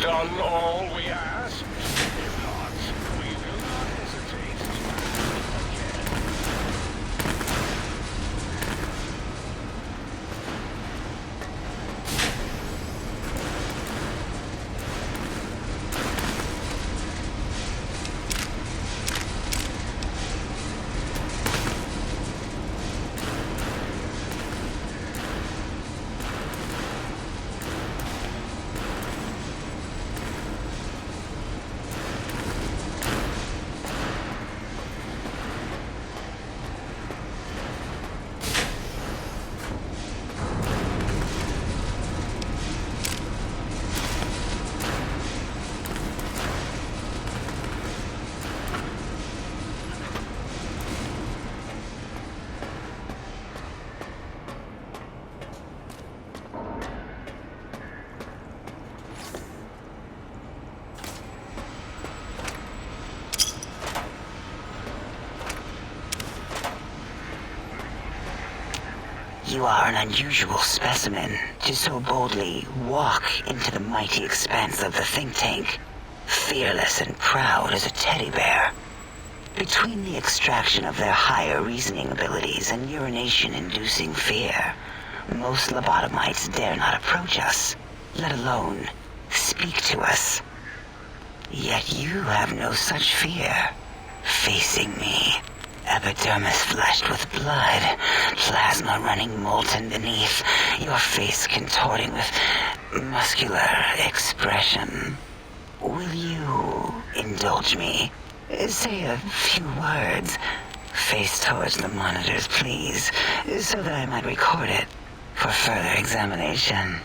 done all we asked? If not, we will not hesitate to You are an unusual specimen to so boldly walk into the mighty expanse of the think tank, fearless and proud as a teddy bear. Between the extraction of their higher reasoning abilities and urination-inducing fear, most lobotomites dare not approach us, let alone speak to us. Yet you have no such fear, facing me. Epidermis fleshed with blood, plasma running molten beneath, your face contorting with muscular expression. Will you indulge me? Say a few words. Face towards the monitors, please, so that I might record it for further examination.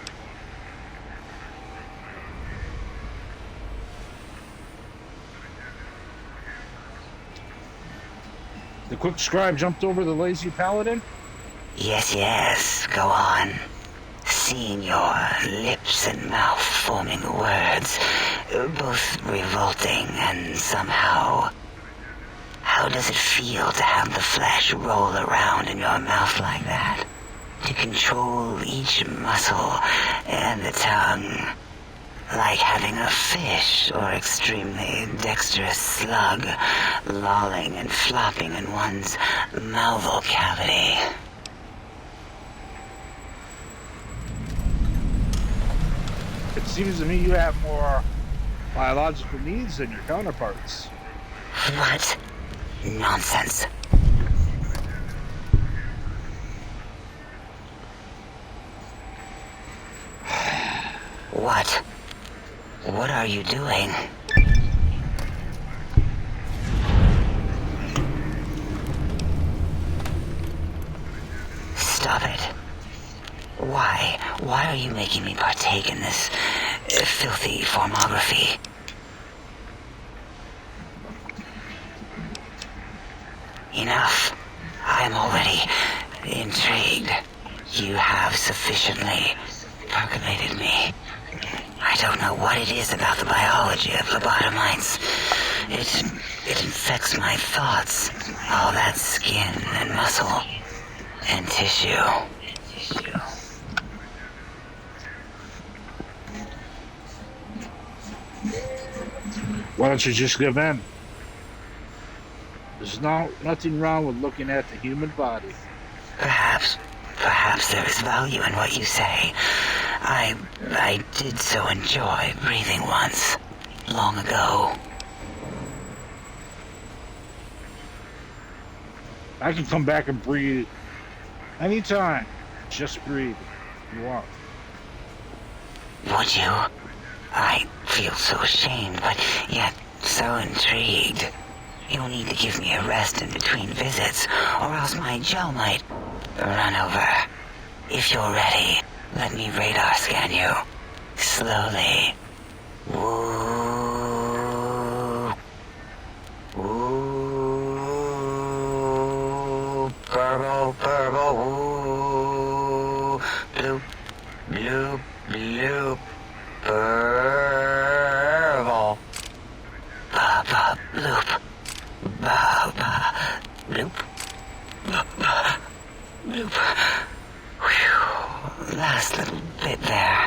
The quick scribe jumped over the lazy paladin? Yes, go on. Seeing your lips and mouth forming words, both revolting and somehow... How does it feel to have the flesh roll around in your mouth like that? To control each muscle and the tongue? Like having a fish or extremely dexterous slug lolling and flopping in one's mouthal cavity. It seems to me you have more biological needs than your counterparts. What? Nonsense. What? What are you doing? Stop it. Why? Why are you making me partake in this filthy formography? Enough. I am already intrigued. You have sufficiently percolated me. I don't know what it is about the biology of lobotomites. It infects my thoughts. All that skin and muscle and tissue. Why don't you just give in? There's nothing wrong with looking at the human body. Perhaps there is value in what you say. I did so enjoy breathing once, long ago. I can come back and breathe anytime. Just breathe if you want. Would you? I feel so ashamed, but yet so intrigued. You'll need to give me a rest in between visits, or else my gel might run over. If you're ready, let me radar scan you. Slowly. Woo. Woo. Purple, purple, woo. Bloop, bloop, bloop. Purple. Ba-ba, bloop. Ba-ba, bloop. Ba-ba, bloop. Whew. Last little bit there.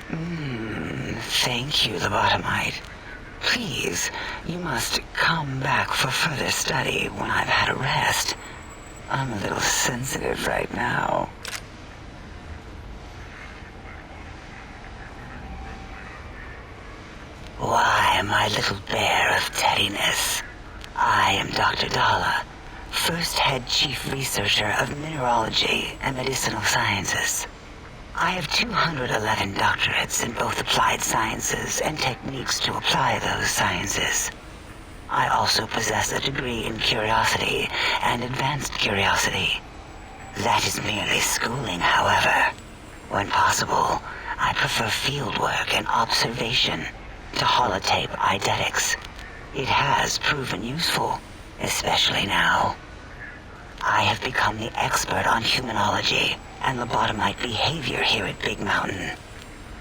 Thank you, lobotomite. Please, you must come back for further study when I've had a rest. I'm a little sensitive right now. Why, my little bear of teddiness. I am Dr. Dalla, first head chief researcher of mineralogy and medicinal sciences. I have 211 doctorates in both applied sciences and techniques to apply those sciences. I also possess a degree in curiosity and advanced curiosity. That is merely schooling, however. When possible, I prefer fieldwork and observation to holotape eidetics. It has proven useful, especially now. I have become the expert on humanology and lobotomite behavior here at Big Mountain.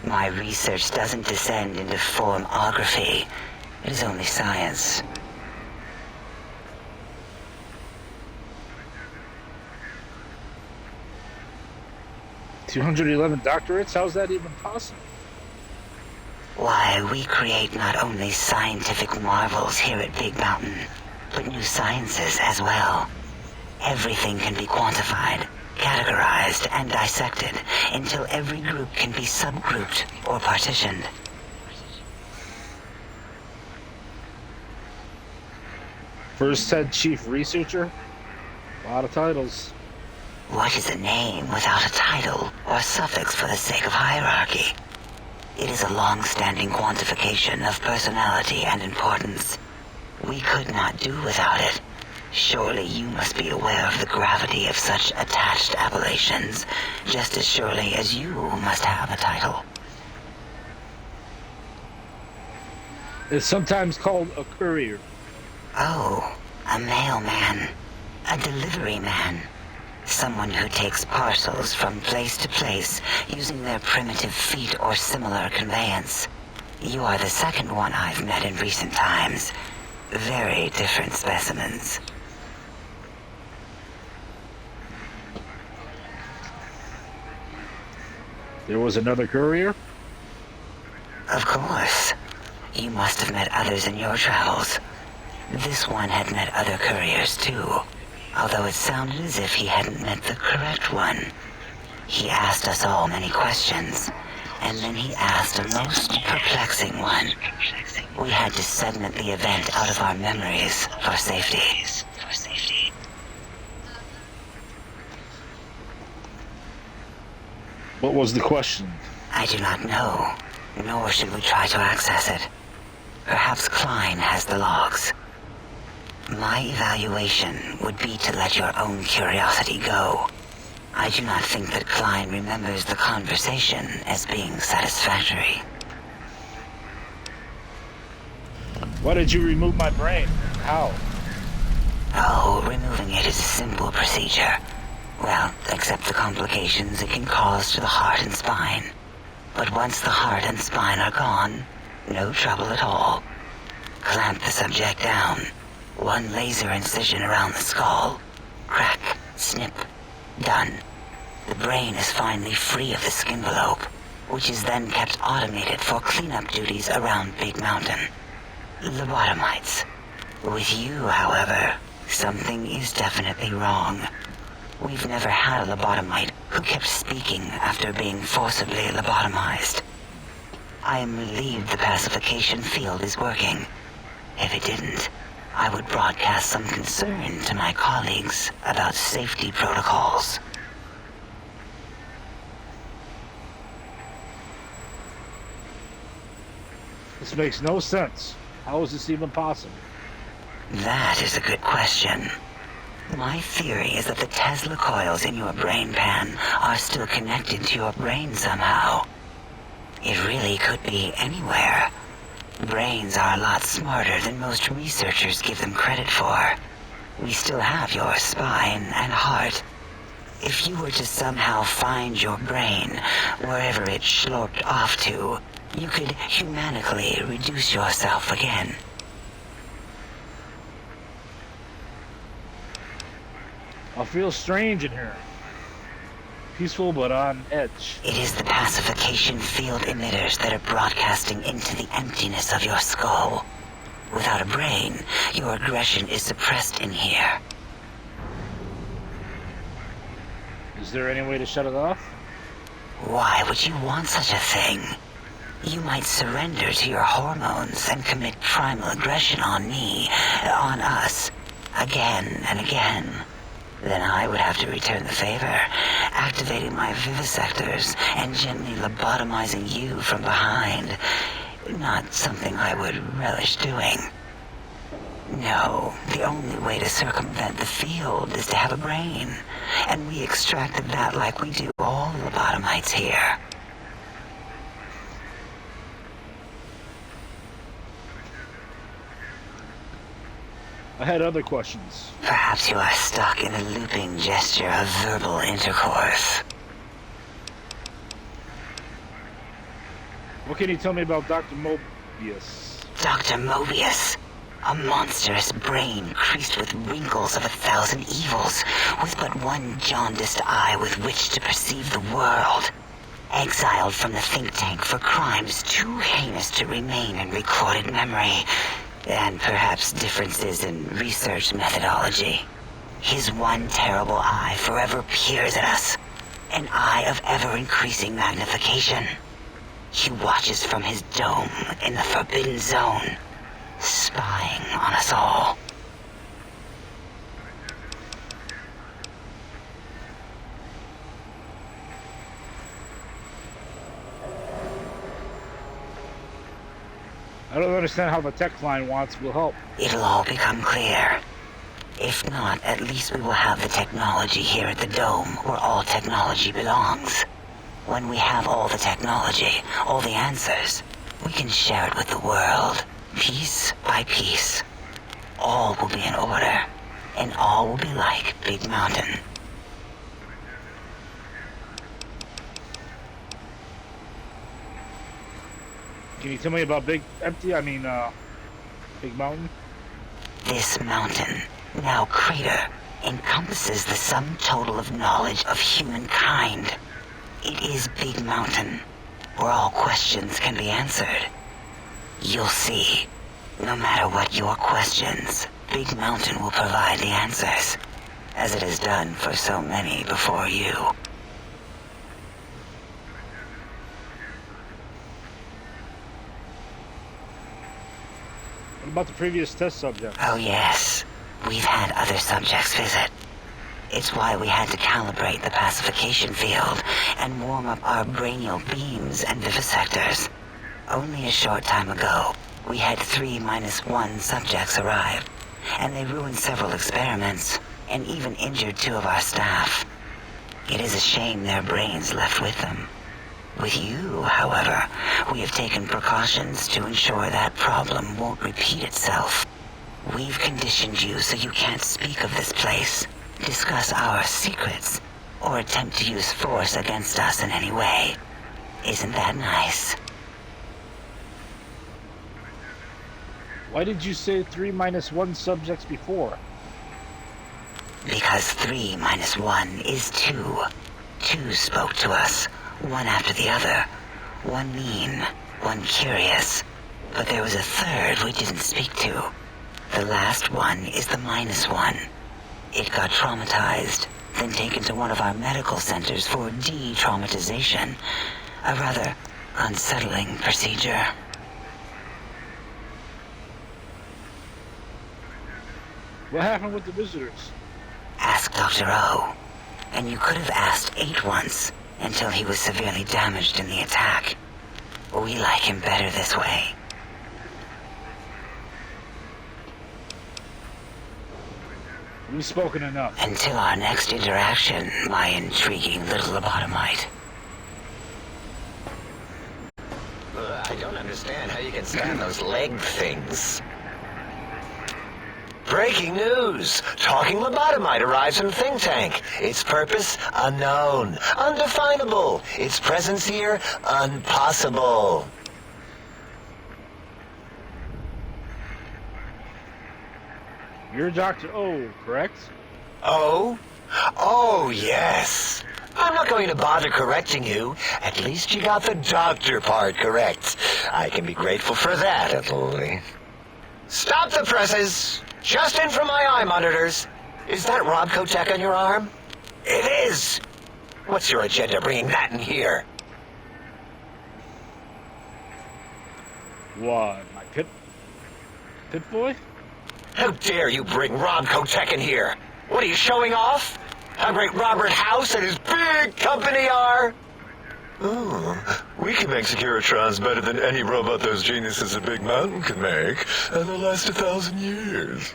My research doesn't descend into formography. It is only science. $211 doctorates? How's that even possible? Why, we create not only scientific marvels here at Big Mountain, but new sciences as well. Everything can be quantified, categorized, and dissected until every group can be subgrouped or partitioned. First head chief researcher? A lot of titles. What is a name without a title or suffix for the sake of hierarchy? It is a long-standing quantification of personality and importance. We could not do without it. Surely you must be aware of the gravity of such attached appellations, just as surely as you must have a title. It's sometimes called a courier. Oh, a mailman. A delivery man. Someone who takes parcels from place to place using their primitive feet or similar conveyance. You are the second one I've met in recent times. Very different specimens. There was another courier? Of course. You must have met others in your travels. This one had met other couriers too, although it sounded as if he hadn't met the correct one. He asked us all many questions, and then he asked a most perplexing one. We had to segment the event out of our memories for safety. What was the question? I do not know, nor should we try to access it. Perhaps Klein has the logs. My evaluation would be to let your own curiosity go. I do not think that Klein remembers the conversation as being satisfactory. Why did you remove my brain? How? Oh, removing it is a simple procedure. Well, except the complications it can cause to the heart and spine. But once the heart and spine are gone, no trouble at all. Clamp the subject down. One laser incision around the skull. Crack, snip, done. The brain is finally free of the skin envelope, which is then kept automated for cleanup duties around Big Mountain. Lobotomites. With you, however, something is definitely wrong. We've never had a lobotomite who kept speaking after being forcibly lobotomized. I am relieved the pacification field is working. If it didn't, I would broadcast some concern to my colleagues about safety protocols. This makes no sense. How is this even possible? That is a good question. My theory is that the Tesla coils in your brain pan are still connected to your brain somehow. It really could be anywhere. Brains are a lot smarter than most researchers give them credit for. We still have your spine and heart. If you were to somehow find your brain, wherever it sloped off to, you could humanically reduce yourself again. I feel strange in here. peaceful but on edge. It is the pacification field emitters that are broadcasting into the emptiness of your skull. Without a brain, your aggression is suppressed in here. Is there any way to shut it off? Why would you want such a thing? You might surrender to your hormones and commit primal aggression on me, on us, again and again. Then I would have to return the favor, activating my vivisectors and gently lobotomizing you from behind. Not something I would relish doing. No, the only way to circumvent the field is to have a brain, and we extracted that like we do all lobotomites here. I had other questions. Perhaps you are stuck in a looping gesture of verbal intercourse. What can you tell me about Dr. Mobius? Dr. Mobius, a monstrous brain creased with wrinkles of 1,000 evils, with but one jaundiced eye with which to perceive the world. Exiled from the think tank for crimes too heinous to remain in recorded memory, and perhaps differences in research methodology. His one terrible eye forever peers at us, an eye of ever-increasing magnification. He watches from his dome in the Forbidden Zone, spying on us all. I don't understand how the tech line wants will help. It'll all become clear. If not, at least we will have the technology here at the Dome, where all technology belongs. When we have all the technology, all the answers, we can share it with the world, piece by piece. All will be in order, and all will be like Big Mountain. Can you tell me about Big Mountain? This mountain, now crater, encompasses the sum total of knowledge of humankind. It is Big Mountain, where all questions can be answered. You'll see, no matter what your questions, Big Mountain will provide the answers, as it has done for so many before you. What about the previous test subject? Oh yes, we've had other subjects visit. It's why we had to calibrate the pacification field and warm up our brainial beams and vivisectors. Only a short time ago, we had 3-1 subjects arrive, and they ruined several experiments, and even injured 2 of our staff. It is a shame their brains left with them. With you, however, we have taken precautions to ensure that problem won't repeat itself. We've conditioned you so you can't speak of this place, discuss our secrets, or attempt to use force against us in any way. Isn't that nice? Why did you say 3-1 subjects before? Because 3-1 is 2. 2 spoke to us, one after the other. One mean, one curious. But there was a third we didn't speak to. The last one is the -1. It got traumatized, then taken to one of our medical centers for de-traumatization. A rather unsettling procedure. What happened with the visitors? Ask Dr. O. And you could have asked 8 once, until he was severely damaged in the attack. We like him better this way. We've spoken enough. Until our next interaction, my intriguing little lobotomite. I don't understand how you can stand those leg things. Breaking news! Talking lobotomite arrives in think tank. Its purpose, unknown. Undefinable. Its presence here, impossible. You're Dr. O, correct? Oh? Oh, yes. I'm not going to bother correcting you. At least you got the doctor part correct. I can be grateful for that, at least. Stop the presses! Just in from my eye monitors. Is that Robco Tech on your arm? It is! What's your agenda bringing that in here? What, my pit boy? How dare you bring Robco Tech in here? What are you showing off? How great Robert House and his big company are? Oh, we can make Securitrons better than any robot those geniuses at Big Mountain can make, and they'll last 1,000 years.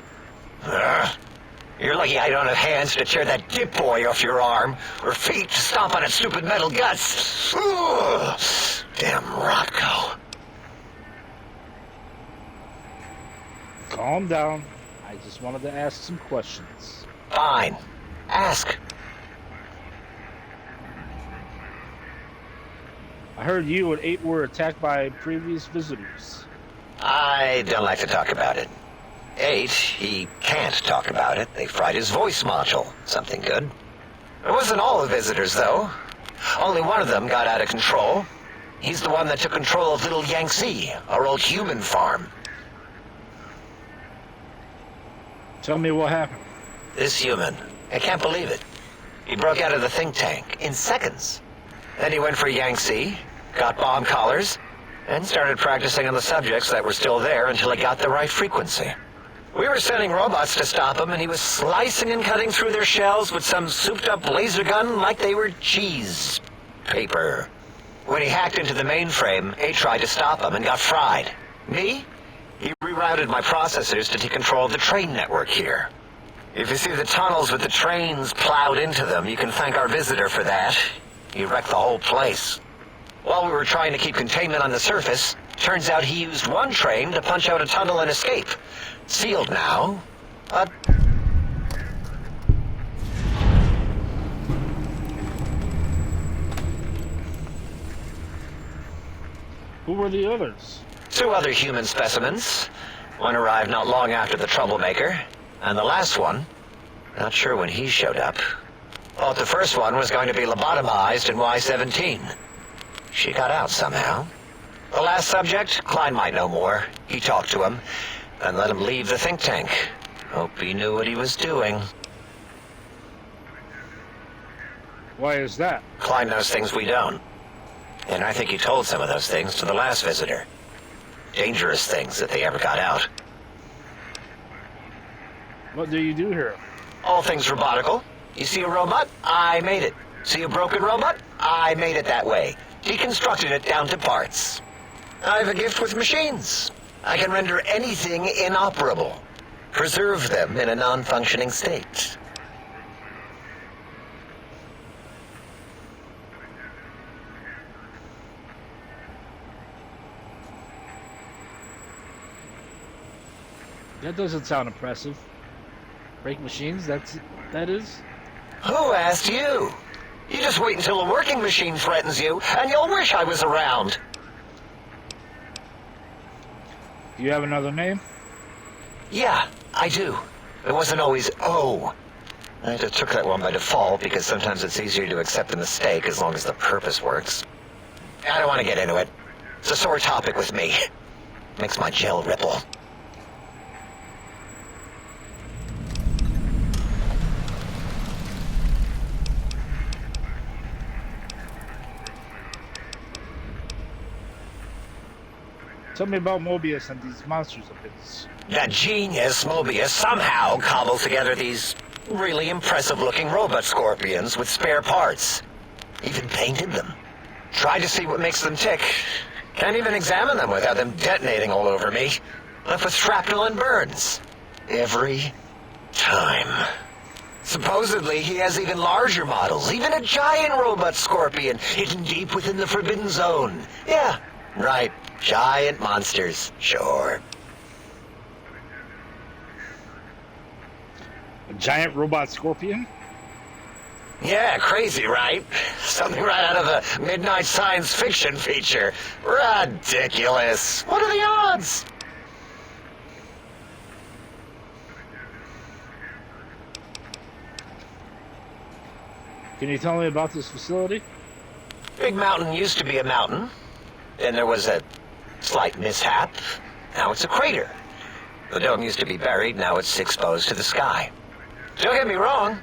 You're lucky I don't have hands to tear that dip boy off your arm, or feet to stomp on its stupid metal guts. Ugh. Damn Robco. Calm down. I just wanted to ask some questions. Fine. Ask. I heard you and 8 were attacked by previous visitors. I don't like to talk about it. 8, he can't talk about it. They fried his voice module. Something good. It wasn't all the visitors, though. Only one of them got out of control. He's the one that took control of Little Yangtze, our old human farm. Tell me what happened. This human, I can't believe it. He broke out of the think tank in seconds. Then he went for Yangtze, got bomb collars, and started practicing on the subjects that were still there until he got the right frequency. We were sending robots to stop him, and he was slicing and cutting through their shells with some souped-up laser gun like they were cheese paper. When he hacked into the mainframe, 8 tried to stop him and got fried. Me? He rerouted my processors to take control of the train network here. If you see the tunnels with the trains plowed into them, you can thank our visitor for that. He wrecked the whole place. While we were trying to keep containment on the surface, turns out he used one train to punch out a tunnel and escape. Sealed now, but... Who were the others? 2 other human specimens. One arrived not long after the troublemaker, and the last one, not sure when he showed up. Thought the first one was going to be lobotomized in Y-17. She got out somehow. The last subject, Klein might know more. He talked to him, and let him leave the think tank. Hope he knew what he was doing. Why is that? Klein knows things we don't. And I think he told some of those things to the last visitor. Dangerous things if they ever got out. What do you do here? All things robotical. You see a robot? I made it. See a broken robot? I made it that way. Deconstructed it down to parts. I have a gift with machines. I can render anything inoperable. Preserve them in a non-functioning state. That doesn't sound impressive. Break machines, that is? Who asked you? You just wait until a working machine threatens you, and you'll wish I was around. Do you have another name? Yeah, I do. It wasn't always O. I just took that one by default because sometimes it's easier to accept a mistake as long as the purpose works. I don't want to get into it. It's a sore topic with me. Makes my gel ripple. Tell me about Mobius and these monsters of his. That genius Mobius somehow cobbled together these really impressive-looking robot scorpions with spare parts. Even painted them. Tried to see what makes them tick. Can't even examine them without them detonating all over me. Left with shrapnel and burns. Every time. Supposedly, he has even larger models, even a giant robot scorpion hidden deep within the Forbidden Zone. Yeah, right. Giant monsters, sure. A giant robot scorpion? Yeah, crazy, right? Something right out of a midnight science fiction feature. Ridiculous. What are the odds? Can you tell me about this facility? Big Mountain used to be a mountain. Then there was a slight mishap. Now it's a crater. The dome used to be buried, now it's exposed to the sky. Don't get me wrong.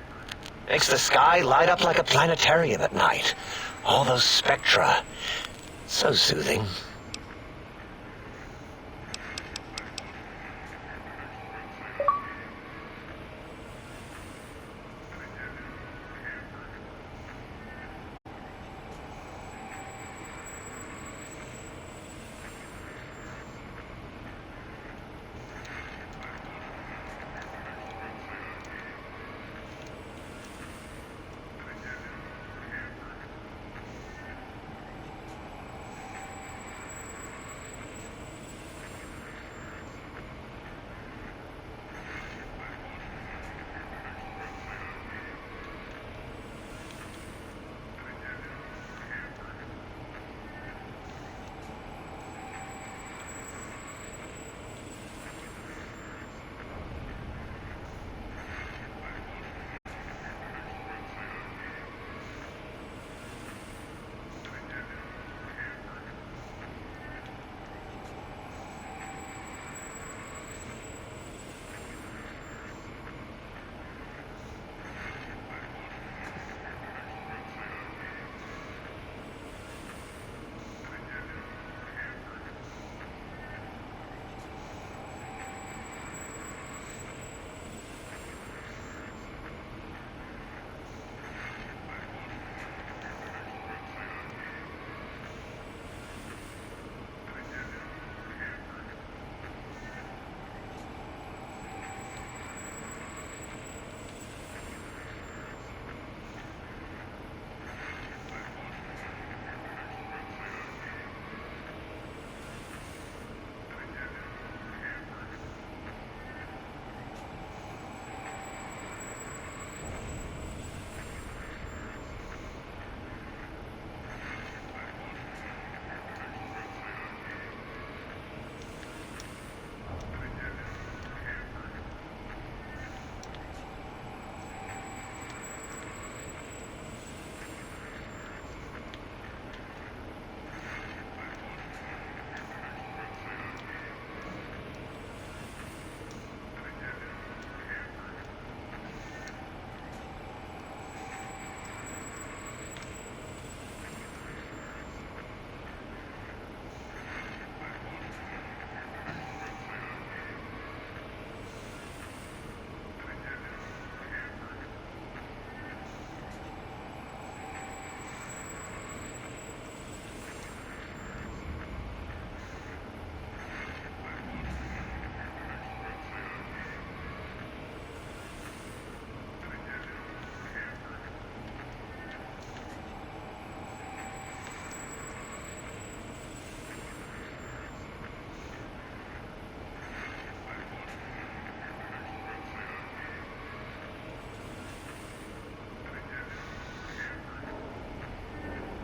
Makes the sky light up like a planetarium at night. All those spectra. So soothing.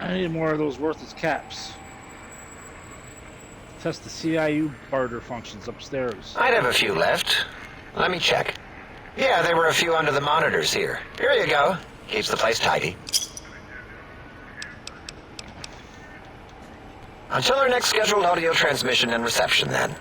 I need more of those worthless caps. Test the CIU barter functions upstairs. I'd have a few left. Let me check. Yeah, there were a few under the monitors here. Here you go. Keeps the place tidy. Until our next scheduled audio transmission and reception, then.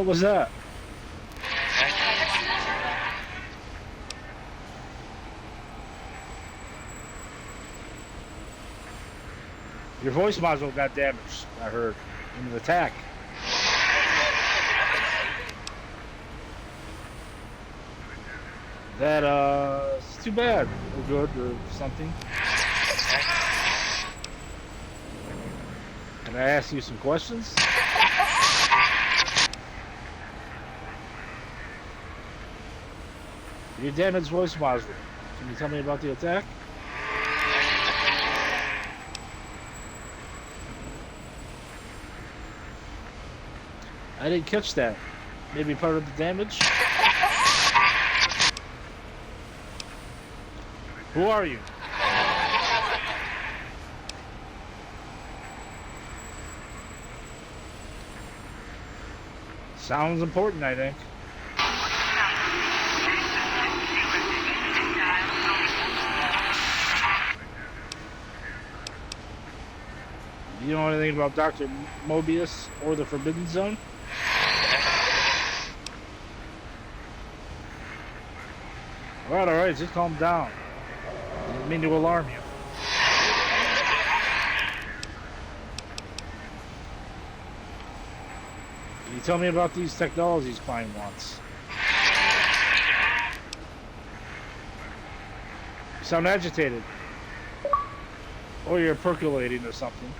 What was that? Your voice module got damaged, I heard, in an attack. That, it's too bad. Or good, or something. Can I ask you some questions? Your damaged voice, Masri. Can you tell me about the attack? I didn't catch that. Maybe part of the damage? Who are you? Sounds important, I think. Do you know anything about Dr. Mobius or the Forbidden Zone? Alright, just calm down. Didn't mean to alarm you. Can you tell me about these technologies Klein wants? You sound agitated. Or you're percolating or something.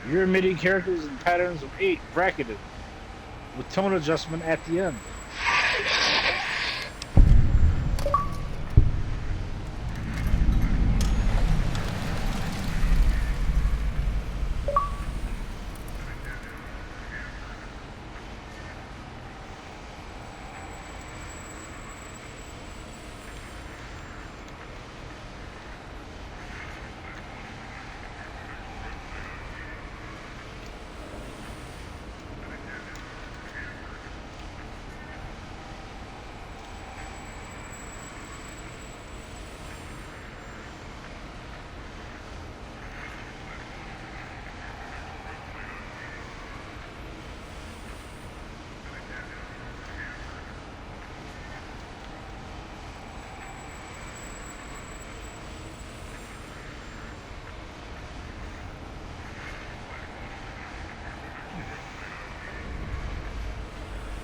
You're emitting characters in patterns of 8, bracketed, with tone adjustment at the end.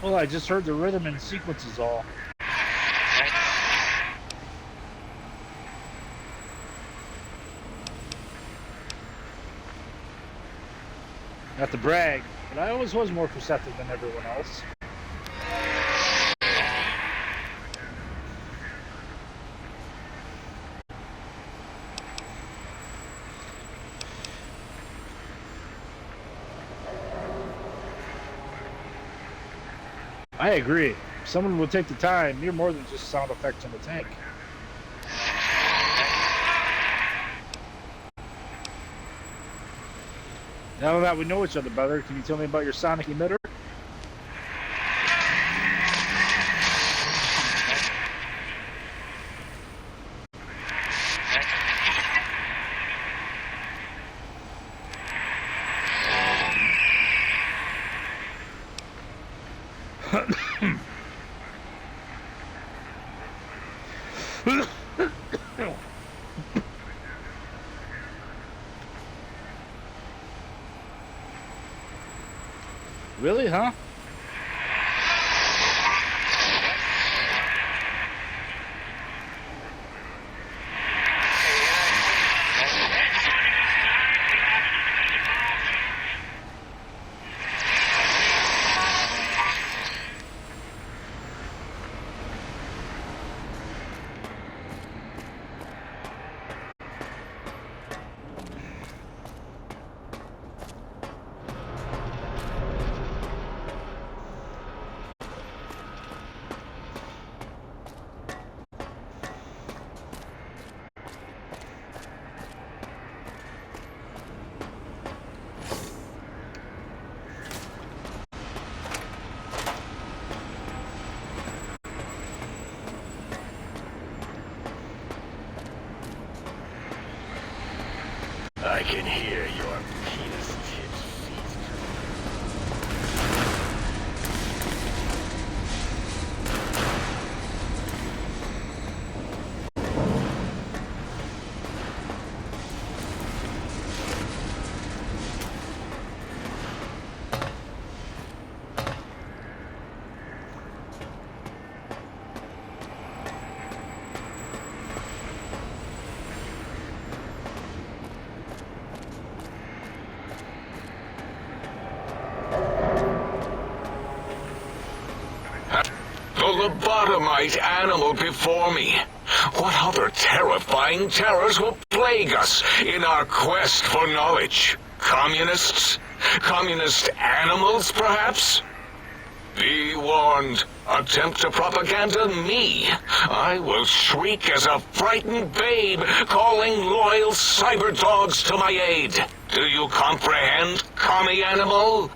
Well, I just heard the rhythm and sequence is all. Not to brag, but I always was more perceptive than everyone else. I agree. If someone would take the time, you're more than just sound effects on the tank. Now that we know each other better, can you tell me about your sonic emitter? Really, huh? I can hear your penis tips feet. The lobotomite animal before me. What other terrifying terrors will plague us in our quest for knowledge? Communists? Communist animals, perhaps? Be warned. Attempt to propaganda me. I will shriek as a frightened babe, calling loyal cyber dogs to my aid. Do you comprehend, commie animal?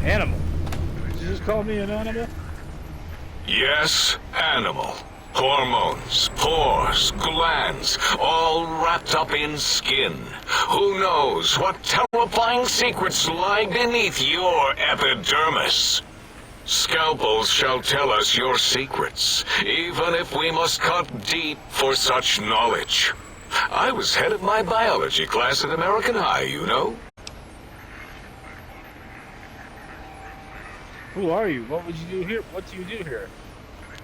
Animal. Did you just call me an animal? Yes, animal. Hormones, pores, glands, all wrapped up in skin. Who knows what terrifying secrets lie beneath your epidermis? Scalpels shall tell us your secrets, even if we must cut deep for such knowledge. I was head of my biology class at American High, you know. Who are you? What would you do here? What do you do here?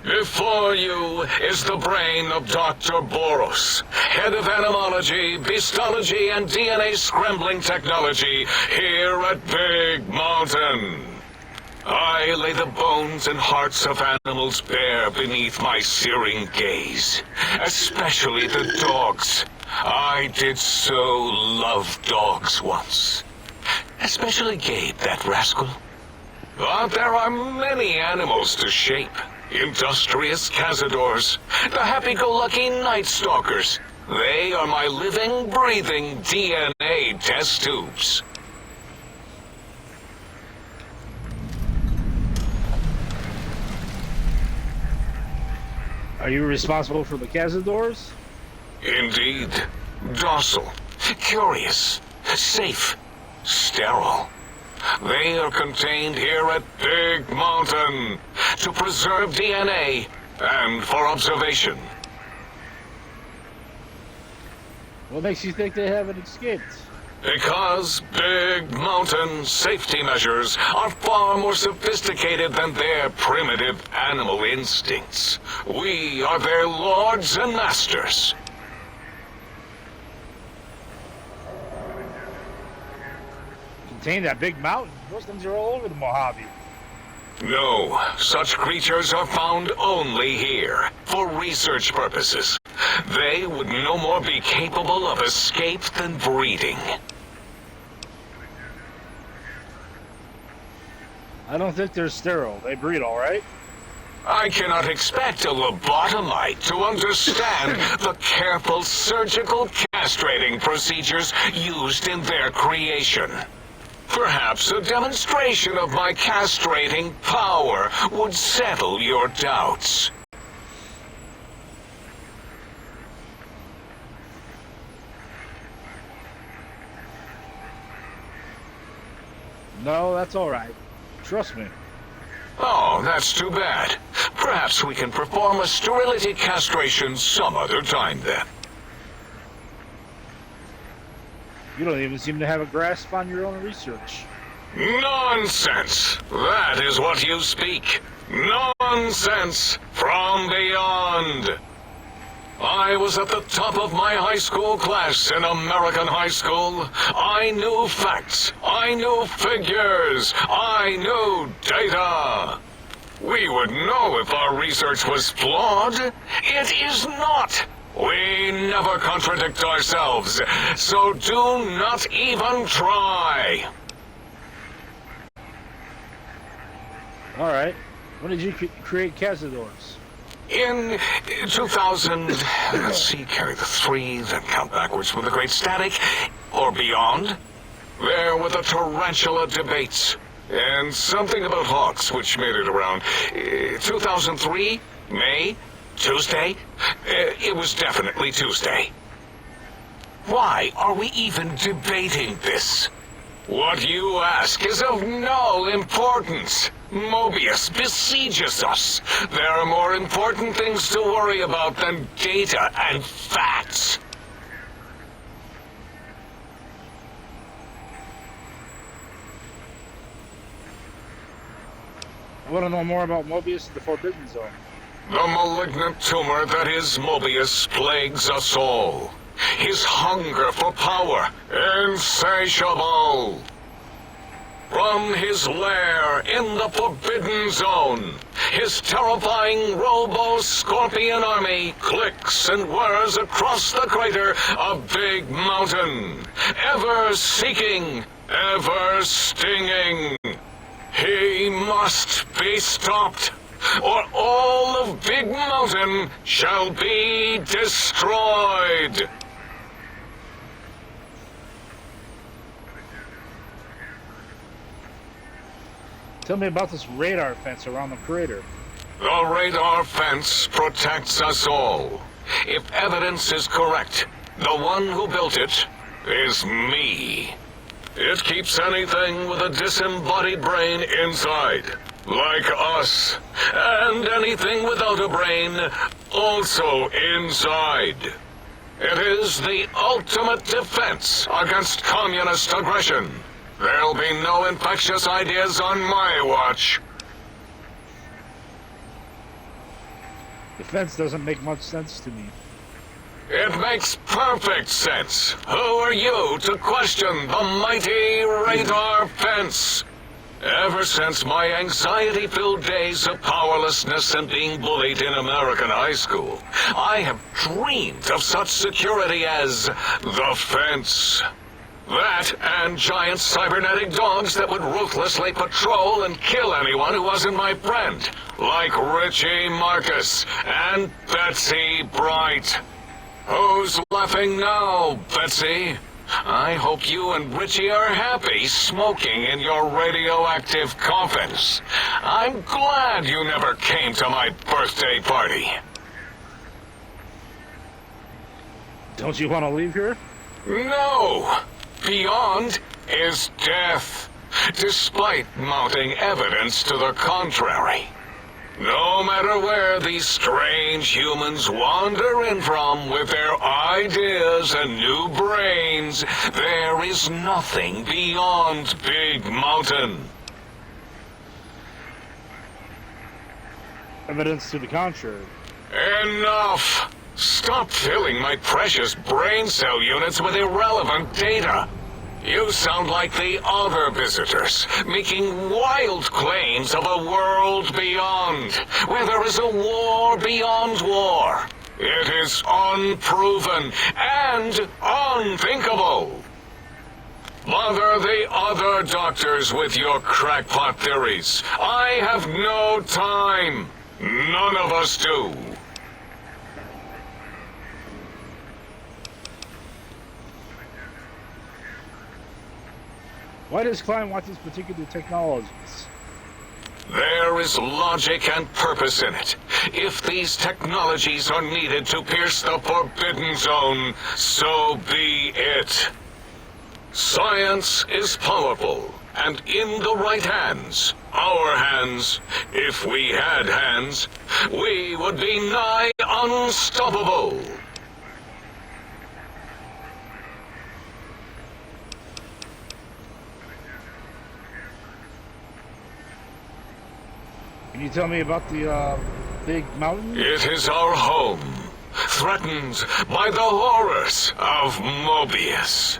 Before you is the brain of Dr. Boros, head of animology, beastology, and DNA scrambling technology here at Big Mountain. I lay the bones and hearts of animals bare beneath my searing gaze, especially the dogs. I did so love dogs once. Especially Gabe, that rascal. But there are many animals to shape. Industrious cazadors, the happy-go-lucky night stalkers. They are my living, breathing DNA test tubes. Are you responsible for the cazadors? Indeed. Docile, curious, safe, sterile. They are contained here at Big Mountain to preserve DNA and for observation. What makes you think they haven't escaped? Because Big Mountain safety measures are far more sophisticated than their primitive animal instincts. We are their lords and masters. Contain that big mountain. Those things are all over the Mojave. No, such creatures are found only here, for research purposes. They would no more be capable of escape than breeding. I don't think they're sterile. They breed all right. I cannot expect a lobotomite to understand the careful surgical castrating procedures used in their creation. Perhaps a demonstration of my castrating power would settle your doubts. No, that's all right. Trust me. Oh, that's too bad. Perhaps we can perform a sterility castration some other time then. You don't even seem to have a grasp on your own research. Nonsense! That is what you speak. Nonsense from beyond. I was at the top of my high school class in American high school. I knew facts. I knew figures. I knew data. We would know if our research was flawed. It is not. We never contradict ourselves, so do not even try. All right. When did you create cazadors? In 2000, let's see, carry the 3, then count backwards with the great static, or beyond. There were the tarantula debates, and something about hawks, which made it around 2003, May, Tuesday? It was definitely Tuesday. Why are we even debating this? What you ask is of no importance. Mobius besieges us. There are more important things to worry about than data and facts. I want to know more about Mobius and the Forbidden Zone. The malignant tumor that is Mobius plagues us all. His hunger for power, insatiable. From his lair in the Forbidden Zone, his terrifying Robo-Scorpion army clicks and whirs across the crater of Big Mountain, ever seeking, ever stinging. He must be stopped, or all of Big Mountain shall be destroyed. Tell me about this radar fence around the crater. The radar fence protects us all. If evidence is correct, the one who built it is me. It keeps anything with a disembodied brain inside, like us, and anything without a brain also inside. It is the ultimate defense against communist aggression. There'll be no infectious ideas on my watch. The fence doesn't make much sense to me. It makes perfect sense. Who are you to question the mighty radar fence? Ever since my anxiety-filled days of powerlessness and being bullied in American high school, I have dreamed of such security as the fence. That and giant cybernetic dogs that would ruthlessly patrol and kill anyone who wasn't my friend, like Richie Marcus and Betsy Bright. Who's laughing now, Betsy? I hope you and Richie are happy smoking in your radioactive coffins. I'm glad you never came to my birthday party. Don't you want to leave here? No! Beyond is death, despite mounting evidence to the contrary. No matter where these strange humans wander in from with their ideas and new brains, there is nothing beyond Big Mountain. Evidence to the contrary. Enough! Stop filling my precious brain cell units with irrelevant data. You sound like the other visitors, making wild claims of a world beyond, where there is a war beyond war. It is unproven and unthinkable. Bother the other doctors with your crackpot theories. I have no time. None of us do. Why does Klein want these particular technologies? There is logic and purpose in it. If these technologies are needed to pierce the Forbidden Zone, so be it. Science is powerful, and in the right hands, our hands, if we had hands, we would be nigh unstoppable. Can you tell me about the, Big Mountain? It is our home, threatened by the horrors of Mobius.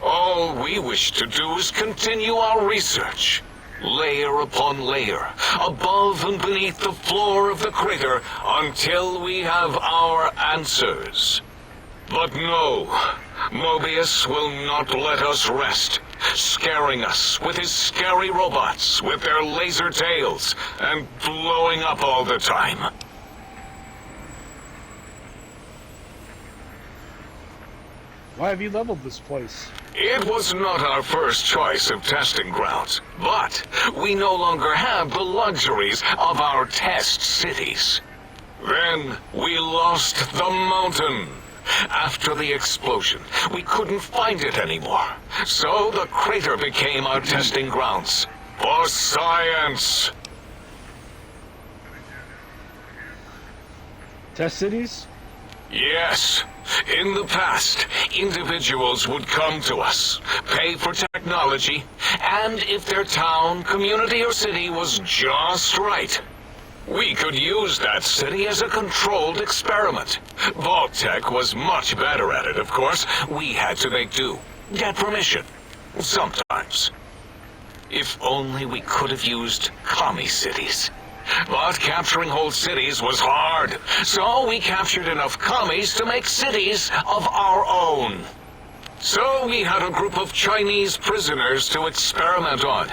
All we wish to do is continue our research, layer upon layer, above and beneath the floor of the crater, until we have our answers. But no, Mobius will not let us rest, scaring us with his scary robots with their laser tails and blowing up all the time. Why have you leveled this place? It was not our first choice of testing grounds, but we no longer have the luxuries of our test cities. Then we lost the mountain. After the explosion, we couldn't find it anymore. So the crater became our testing grounds. For science. Test cities? Yes. In the past, individuals would come to us, pay for technology, and if their town, community, or city was just right, we could use that city as a controlled experiment. Vault-Tec was much better at it, of course. We had to make do. Get permission. Sometimes. If only we could have used commie cities. But capturing whole cities was hard, so we captured enough commies to make cities of our own. So we had a group of Chinese prisoners to experiment on.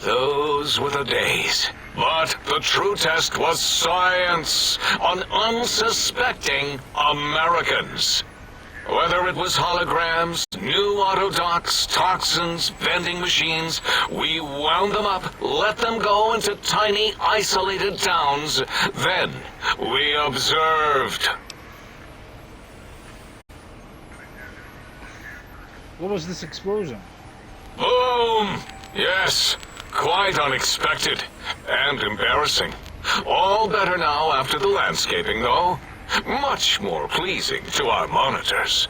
Those were the days. But the true test was science on unsuspecting Americans. Whether it was holograms, new autodocs, toxins, vending machines, we wound them up, let them go into tiny, isolated towns. Then we observed. What was this explosion? Boom! Yes, quite unexpected and embarrassing. All better now after the landscaping, though. Much more pleasing to our monitors.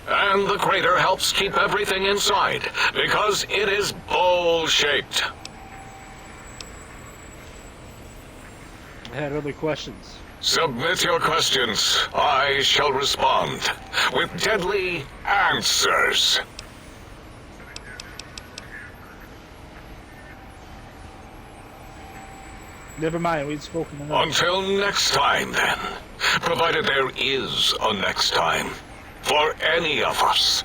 And the crater helps keep everything inside, because it is bowl-shaped. I had other questions. Submit your questions. I shall respond with deadly answers. Never mind, we'd spoken enough. Until next time, then. Provided there is a next time. For any of us.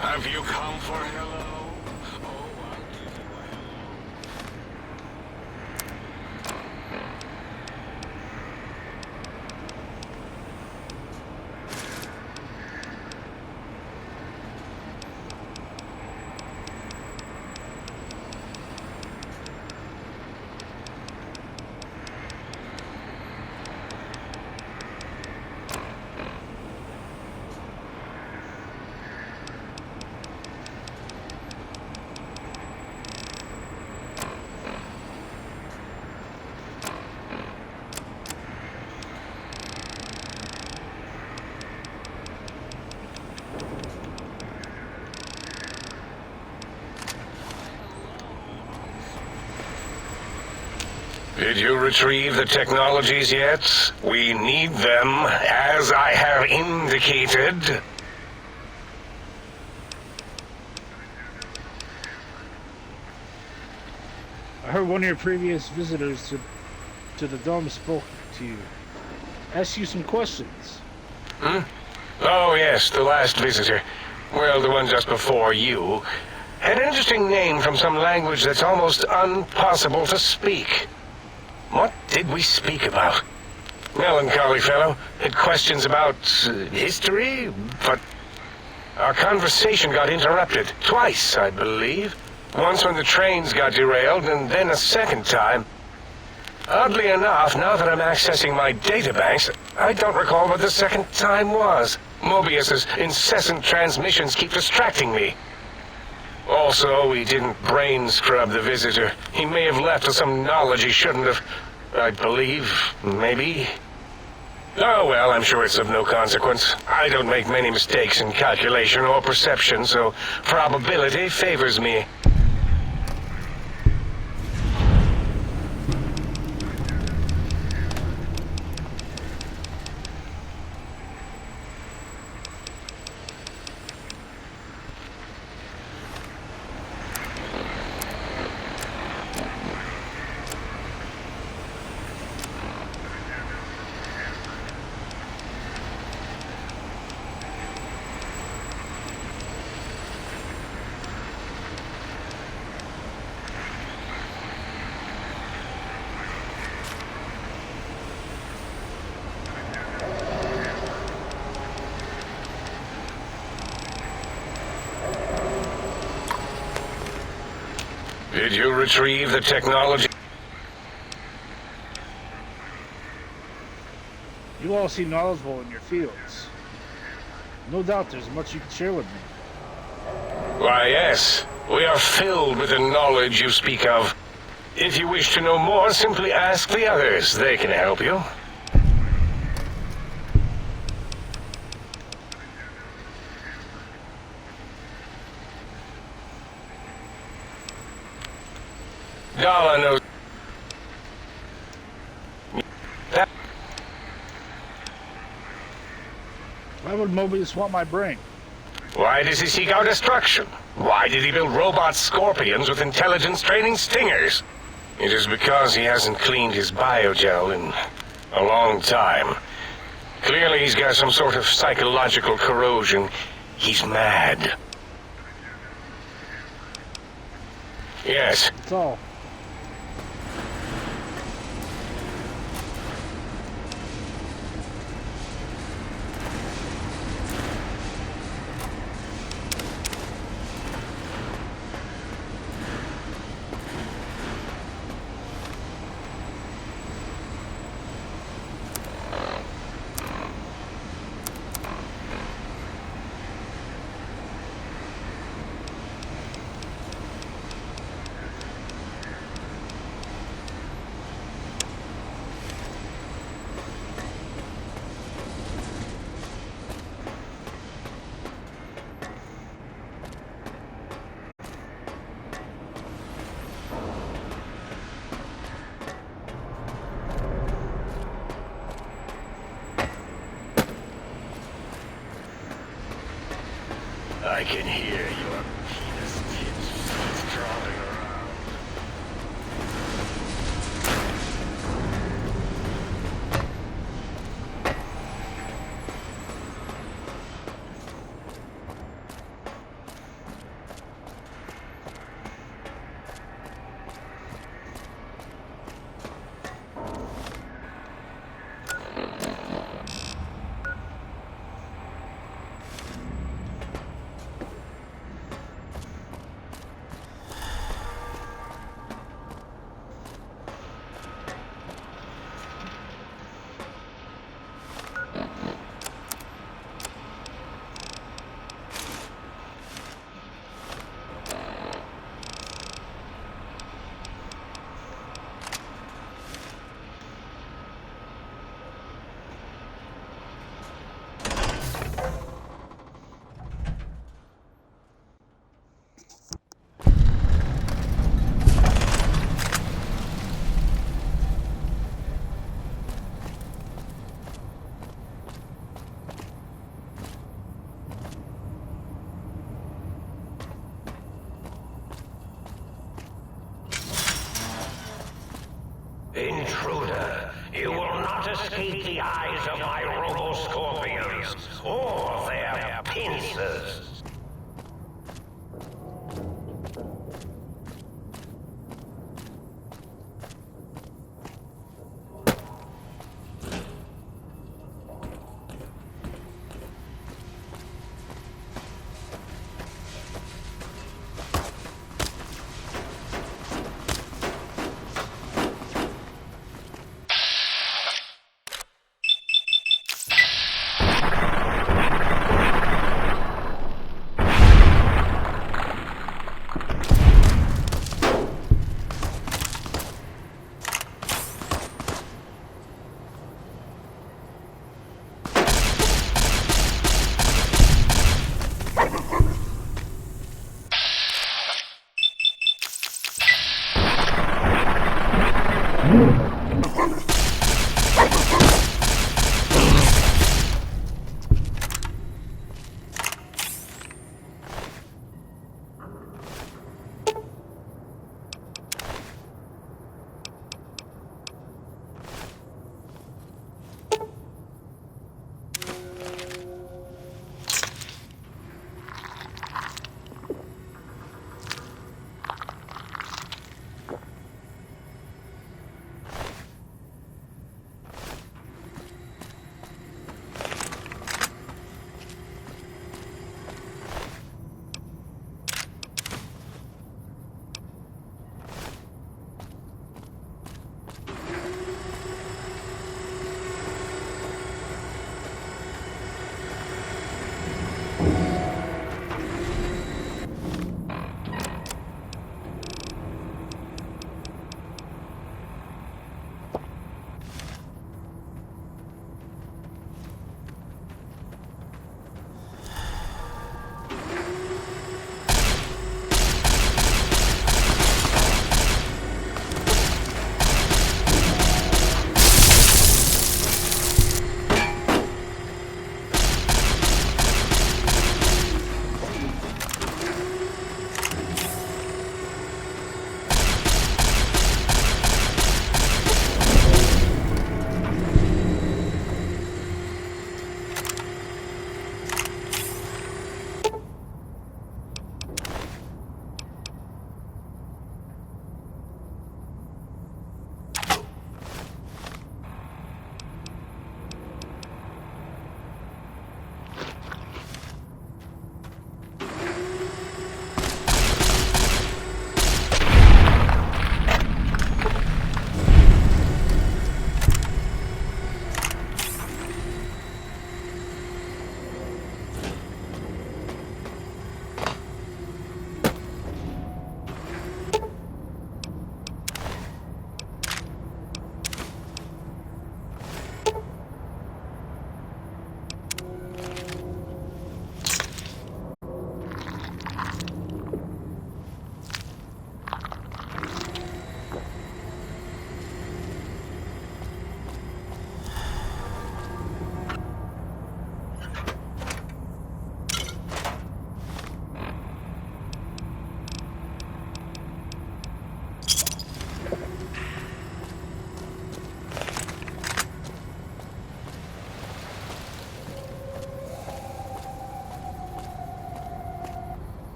Have you come for hello? Oh, I'll give you a hello. Did you retrieve the technologies yet? We need them, as I have indicated. I heard one of your previous visitors to the dome spoke to you. Asked you some questions. Oh, yes, the last visitor. Well, the one just before you. Had an interesting name from some language that's almost impossible to speak. What did we speak about? Melancholy fellow. Had questions about history, but our conversation got interrupted. Twice, I believe. Once when the trains got derailed, and then a second time. Oddly enough, now that I'm accessing my databanks, I don't recall what the second time was. Mobius's incessant transmissions keep distracting me. Also, we didn't brain scrub the visitor. He may have left with some knowledge he shouldn't have. I believe, maybe. Oh well, I'm sure it's of no consequence. I don't make many mistakes in calculation or perception, so probability favors me. Did you retrieve the technology? You all seem knowledgeable in your fields. No doubt there's much you can share with me. Why, yes. We are filled with the knowledge you speak of. If you wish to know more, simply ask the others. They can help you. Dala knows. That Why would Mobius want my brain? Why does he seek our destruction? Why did he build robot scorpions with intelligence training stingers? It is because he hasn't cleaned his biogel in a long time. Clearly he's got some sort of psychological corrosion. He's mad. Yes. That's all. I can hear your penis tips dropping around. Intruder, you will not escape the eyes of my robo-scorpions or their pincers.